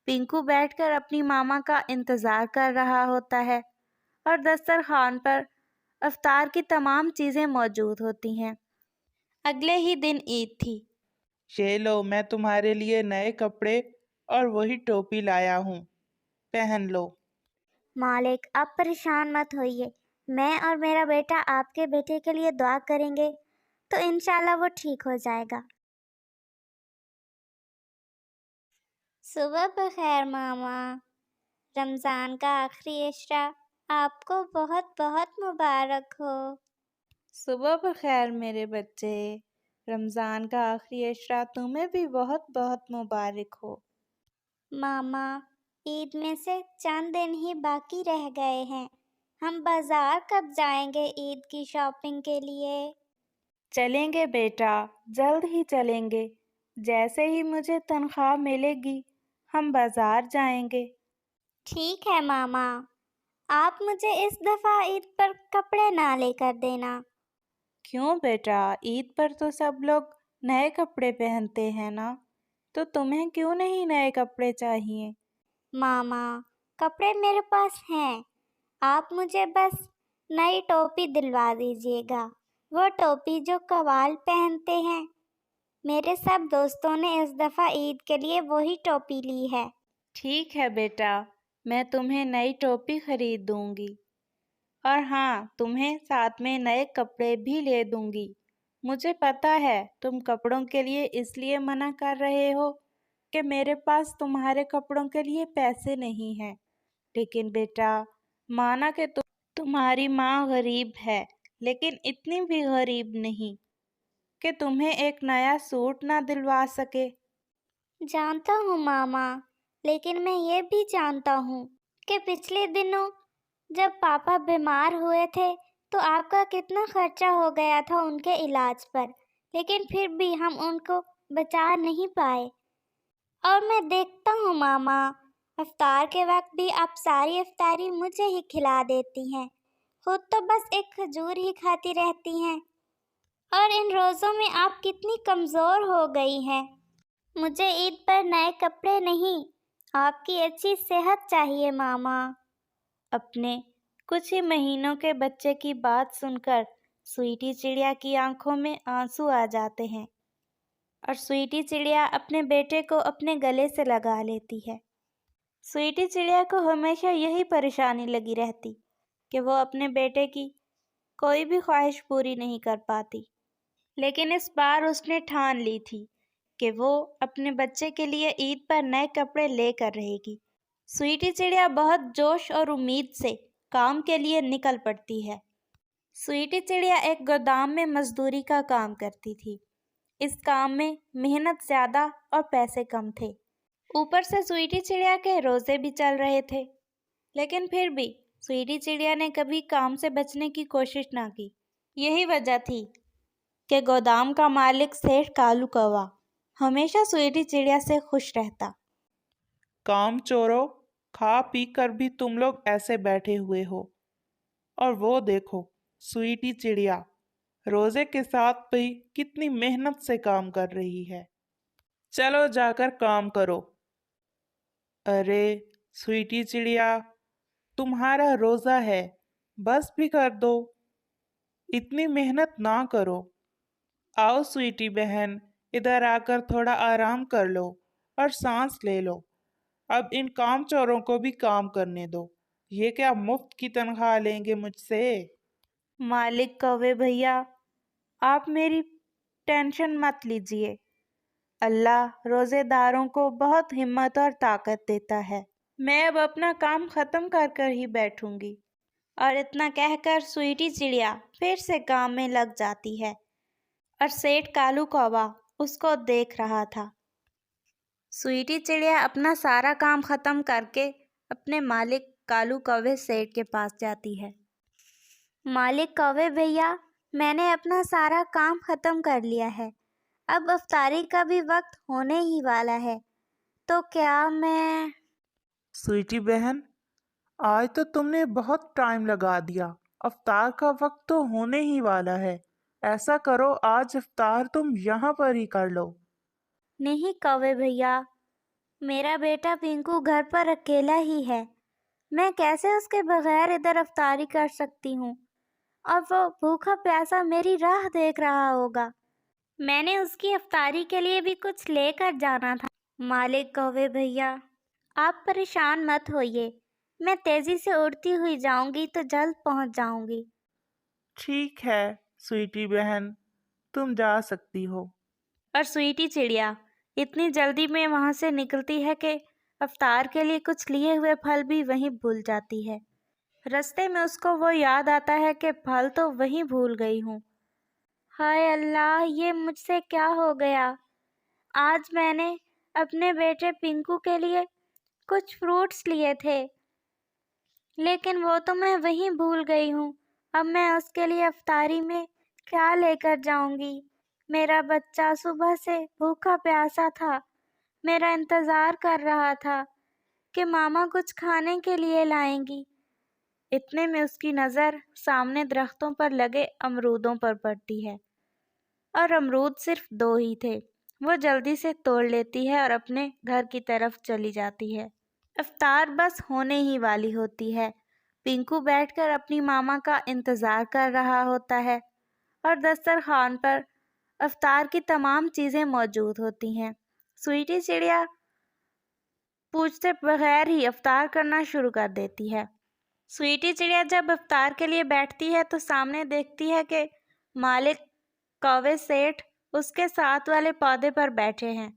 پنکو بیٹھ کر اپنی ماما کا انتظار کر رہا ہوتا ہے اور دسترخوان پر افطار کی تمام چیزیں موجود ہوتی ہیں۔ اگلے ہی دن عید تھی۔ یہ لو، میں تمہارے لیے نئے کپڑے اور وہی ٹوپی لایا ہوں، پہن لو۔ مالک، آپ پریشان مت ہوئیے، میں اور میرا بیٹا آپ کے بیٹے کے لیے دعا کریں گے تو انشاءاللہ وہ ٹھیک ہو جائے گا۔ صبح بخیر ماما، رمضان کا آخری عشرہ آپ کو بہت بہت مبارک ہو۔ صبح بخیر میرے بچے، رمضان کا آخری عشرہ تمہیں بھی بہت بہت مبارک ہو۔ ماما، عید میں سے چند دن ہی باقی رہ گئے ہیں، ہم بازار کب جائیں گے عید کی شاپنگ کے لیے؟ چلیں گے بیٹا، جلد ہی چلیں گے، جیسے ہی مجھے تنخواہ ملے گی ہم بازار جائیں گے۔ ٹھیک ہے ماما، آپ مجھے اس دفعہ عید پر کپڑے نہ لے کر دینا۔ کیوں بیٹا، عید پر تو سب لوگ نئے کپڑے پہنتے ہیں نا، تو تمہیں کیوں نہیں نئے کپڑے چاہیے؟ ماما، کپڑے میرے پاس ہیں، آپ مجھے بس نئی ٹوپی دلوا دیجیے گا، وہ ٹوپی جو قوال پہنتے ہیں۔ میرے سب دوستوں نے اس دفعہ عید کے لیے وہی ٹوپی لی ہے۔ ٹھیک ہے بیٹا، میں تمہیں نئی ٹوپی خرید دوں گی، اور ہاں، تمہیں ساتھ میں نئے کپڑے بھی لے دوں گی۔ مجھے پتا ہے تم کپڑوں کے لیے اس لیے منع کر رہے ہو کہ میرے پاس تمہارے کپڑوں کے لیے پیسے نہیں ہیں، لیکن بیٹا، مانا کہ تمہاری ماں غریب ہے، لیکن اتنی بھی غریب نہیں کہ تمہیں ایک نیا سوٹ نہ دلوا سکے۔ جانتا ہوں ماما، لیکن میں یہ بھی جانتا ہوں کہ پچھلے دنوں جب پاپا بیمار ہوئے تھے تو آپ کا کتنا خرچہ ہو گیا تھا ان کے علاج پر، لیکن پھر بھی ہم ان کو بچا نہیں پائے۔ اور میں دیکھتا ہوں ماما، افطار کے وقت بھی آپ ساری افطاری مجھے ہی کھلا دیتی ہیں، خود تو بس ایک کھجور ہی کھاتی رہتی ہیں، اور ان روزوں میں آپ کتنی کمزور ہو گئی ہیں۔ مجھے عید پر نئے کپڑے نہیں، آپ کی اچھی صحت چاہیے ماما۔ اپنے کچھ ہی مہینوں کے بچے کی بات سن کر سویٹی چڑیا کی آنکھوں میں آنسو آ جاتے ہیں، اور سویٹی چڑیا اپنے بیٹے کو اپنے گلے سے لگا لیتی ہے۔ سویٹی چڑیا کو ہمیشہ یہی پریشانی لگی رہتی کہ وہ اپنے بیٹے کی کوئی بھی خواہش پوری نہیں کر پاتی، لیکن اس بار اس نے ٹھان لی تھی کہ وہ اپنے بچے کے لیے عید پر نئے کپڑے لے کر رہے گی۔ سویٹی چڑیا بہت جوش اور امید سے کام کے لیے نکل پڑتی ہے۔ سویٹی چڑیا ایک گودام میں مزدوری کا کام کرتی تھی۔ اس کام میں محنت زیادہ اور پیسے کم تھے، اوپر سے سویٹی چڑیا کے روزے بھی چل رہے تھے، لیکن پھر بھی سویٹی چڑیا نے کبھی کام سے بچنے کی کوشش نہ کی۔ یہی وجہ تھی کہ گودام کا مالک سیٹھ کالو کوا ہمیشہ سویٹی چڑیا سے خوش رہتا۔ کام چورو، کھا پی کر بھی تم لوگ ایسے بیٹھے ہوئے ہو، اور وہ دیکھو سویٹی چڑیا روزے کے ساتھ بھی کتنی محنت سے کام کر رہی ہے۔ چلو جا کر کام کرو۔ ارے سویٹی چڑیا، تمہارا روزہ ہے، بس بھی کر دو، اتنی محنت نہ کرو۔ آؤ سویٹی بہن، ادھر آ کر تھوڑا آرام کر لو اور سانس لے لو۔ اب ان کام چوروں کو بھی کام کرنے دو، یہ کیا مفت کی تنخواہ لیں گے مجھ سے؟ مالک کوے بھیا، آپ میری ٹینشن مت لیجیے، اللہ روزے داروں کو بہت ہمت اور طاقت دیتا ہے، میں اب اپنا کام ختم کر کر ہی بیٹھوں گی۔ اور اتنا کہہ کر سویٹی چڑیا پھر سے کام میں لگ جاتی ہے، اور سیٹھ کالو کووا اس کو دیکھ رہا تھا۔ سویٹی چڑیا اپنا سارا کام ختم کر کے اپنے مالک کالو کوے سیٹھ کے پاس جاتی ہے۔ مالک کوے بھیا، میں نے اپنا سارا کام ختم کر لیا ہے، اب افطاری کا بھی وقت ہونے ہی والا ہے، تو کیا میں… سویٹی بہن، آج تو تم نے بہت ٹائم لگا دیا، افطار کا وقت تو ہونے ہی والا ہے، ایسا کرو آج افطار تم یہاں پر ہی کر لو۔ نہیں کوے بھیا، میرا بیٹا پنکو گھر پر اکیلا ہی ہے، میں کیسے اس کے بغیر ادھر افطاری کر سکتی ہوں، اور وہ بھوکا پیاسا میری راہ دیکھ رہا ہوگا۔ میں نے اس کی افطاری کے لیے بھی کچھ لے کر جانا تھا۔ مالک کوے بھیا، آپ پریشان مت ہوئیے، میں تیزی سے اڑتی ہوئی جاؤں گی تو جلد پہنچ جاؤں گی۔ ٹھیک ہے سویٹی بہن، تم جا سکتی ہو۔ اور سویٹی چڑیا اتنی جلدی میں وہاں سے نکلتی ہے کہ افطار کے لیے کچھ لیے ہوئے پھل بھی وہیں بھول جاتی ہے۔ رستے میں اس کو وہ یاد آتا ہے کہ پھل تو وہیں بھول گئی ہوں۔ ہائے اللہ، یہ مجھ سے کیا ہو گیا؟ آج میں نے اپنے بیٹے پنکو کے لیے کچھ فروٹس لیے تھے، لیکن وہ تو میں وہیں بھول گئی ہوں۔ اب میں اس کے لیے افطاری میں کیا لے کر جاؤں گی؟ میرا بچہ صبح سے بھوکا پیاسا تھا، میرا انتظار کر رہا تھا کہ ماما کچھ کھانے کے لیے لائیں گی۔ اتنے میں اس کی نظر سامنے درختوں پر لگے امرودوں پر پڑتی ہے، اور امرود صرف 2 ہی تھے۔ وہ جلدی سے توڑ لیتی ہے اور اپنے گھر کی طرف چلی جاتی ہے۔ افطار بس ہونے ہی والی ہوتی ہے۔ پنکو بیٹھ کر اپنی ماما کا انتظار کر رہا ہوتا ہے، اور دسترخوان پر افطار کی تمام چیزیں موجود ہوتی ہیں۔ سویٹی چڑیا پوچھتے بغیر ہی افطار کرنا شروع کر دیتی ہے۔ سویٹی چڑیا جب افطار کے لیے بیٹھتی ہے تو سامنے دیکھتی ہے کہ مالک کوے سیٹھ اس کے ساتھ والے پودے پر بیٹھے ہیں۔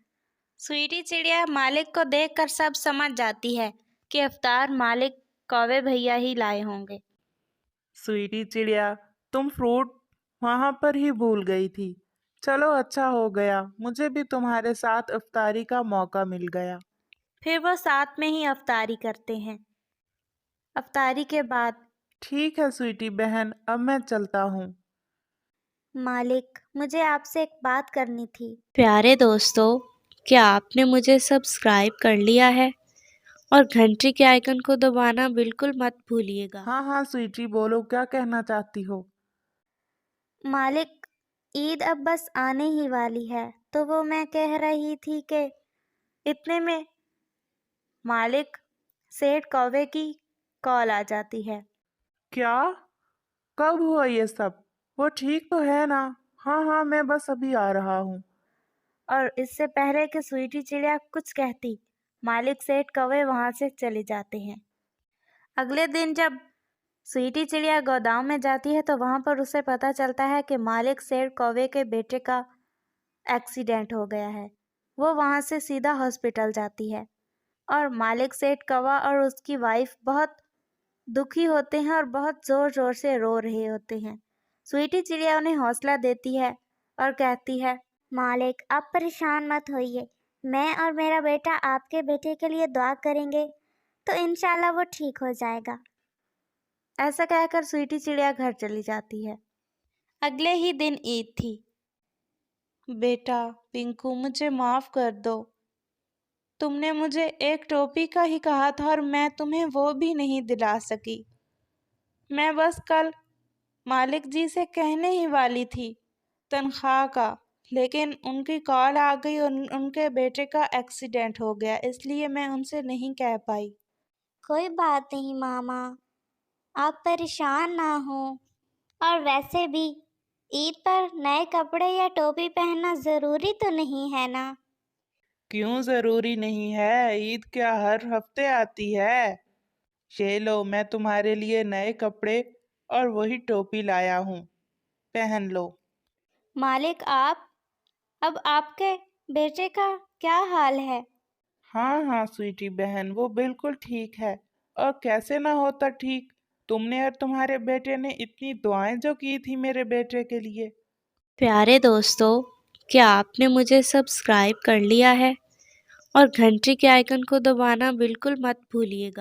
سویٹی چڑیا مالک کو دیکھ کر سب سمجھ جاتی ہے کہ افطار مالک کوے بھیا ہی لائے ہوں گے۔ سویٹی چڑیا، تم فروٹ وہاں پر ہی بھول گئی تھی۔ چلو اچھا ہو گیا، مجھے بھی تمہارے ساتھ افطاری کا موقع مل گیا۔ پھر وہ ساتھ میں ہی افطاری کرتے ہیں۔ افطاری کے بعد ٹھیک ہے سویٹی بہن، اب میں چلتا ہوں۔ مالک، مجھے آپ سے ایک بات کرنی تھی۔ پیارے دوستو، کیا آپ نے مجھے سبسکرائب کر لیا ہے؟ اور گھنٹی کے آئیکن کو دبانا بالکل مت بھولیے گا۔ ہاں ہاں سویٹی، بولو کیا کہنا چاہتی ہو؟ مالک، عید اب بس آنے ہی والی ہے، تو وہ میں کہہ رہی تھی کہ اتنے میں مالک سیٹھ کوے کی کال آ جاتی ہے۔ کیا؟ کب ہوا یہ سب؟ وہ ٹھیک تو ہے نا؟ ہاں ہاں، میں بس ابھی آ رہا ہوں۔ اور اس سے پہلے کہ سویٹی چڑیا کچھ کہتی، مالک سیٹھ کوے وہاں سے چلے جاتے ہیں۔ اگلے دن جب سویٹی چڑیا گودام میں جاتی ہے تو وہاں پر اسے پتہ چلتا ہے کہ مالک سیٹھ کوے کے بیٹے کا ایکسیڈنٹ ہو گیا ہے۔ وہ وہاں سے سیدھا ہاسپٹل جاتی ہے، اور مالک سیٹھ کوا اور اس کی وائف بہت دکھی ہوتے ہیں اور بہت زور زور سے رو رہے ہوتے ہیں۔ سویٹی چڑیا انہیں حوصلہ دیتی ہے اور کہتی ہے، مالک آپ پریشان مت ہوئیے، میں اور میرا بیٹا آپ کے بیٹے کے لیے دعا کریں گے تو انشاءاللہ وہ ٹھیک ہو جائے گا۔ ایسا کہہ کر سویٹی چڑیا گھر چلی جاتی ہے۔ اگلے ہی دن عید تھی۔ بیٹا پنکو، مجھے معاف کر دو، تم نے مجھے ایک ٹوپی کا ہی کہا تھا اور میں تمہیں وہ بھی نہیں دلا سکی۔ میں بس کل مالک جی سے کہنے ہی والی تھی تنخواہ کا، لیکن ان کی کال آ گئی اور ان کے بیٹے کا ایکسیڈنٹ ہو گیا، اس لیے میں ان سے نہیں کہہ پائی۔ کوئی بات نہیں ماما، آپ پریشان نہ ہوں، اور ویسے بھی عید پر نئے کپڑے یا ٹوپی پہننا ضروری تو نہیں ہے نا؟ کیوں ضروری نہیں ہے؟ عید کیا ہر ہفتے آتی ہے؟ یہ لو، میں تمہارے لیے نئے کپڑے اور وہی ٹوپی لایا ہوں، پہن لو۔ مالک، اب آپ کے بیٹے کا کیا حال ہے؟ ہاں ہاں سویٹی بہن، وہ بالکل ٹھیک ہے، اور کیسے نہ ہوتا ٹھیک؟ تم نے اور تمہارے بیٹے نے اتنی دعائیں جو کی تھی میرے بیٹے کے لیے۔ پیارے دوستو، کیا آپ نے مجھے سبسکرائب کر لیا ہے؟ اور گھنٹی کے آئیکن کو دبانا بالکل مت بھولیے گا۔